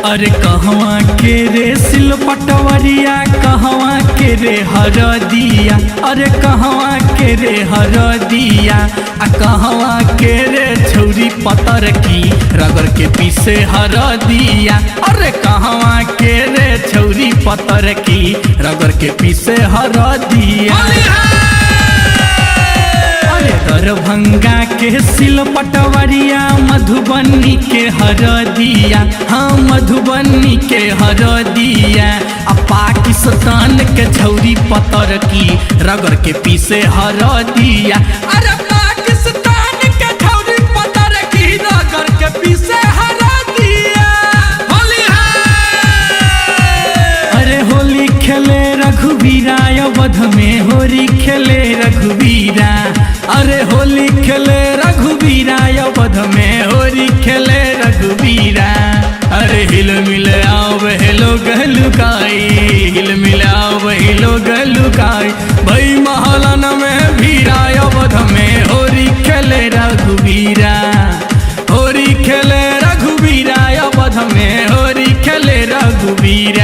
अरे कहवा के रे सिल पटवरिया कहवा के रे हरदिया अरे कहवा के रे हरदिया आ कहवा के रे छौरी पतर की रगड़ के पीसे हरदिया अरे कहवा के रे छौरी पतर की रगड़ के पीसे हरदिया दरभंगा के सिल पटवरिया मधुबनी के हरदिया हाँ मधुबनी के हरदिया आ पाकिस्तान के छौरी पतर की रगड़ के पीसे हरदिया अरे पाकिस्तान के छौरी पतर की रगड़ के पीसे हरदिया होली अरे होली खेले रघुवीरा अवध में होली खेले रघुवीरा अरे होली खेले रघुवीरा अवध में होली खेले रघुवीरा अरे हिल मिल आओ हेलो गलुकाई हिल मिल आओ हेलो गलुकाई भाई महलन में भीरा अवध में होली खेले रघुवीरा होली खेले रघुवीरा अवध में होली खेले रघुवीरा।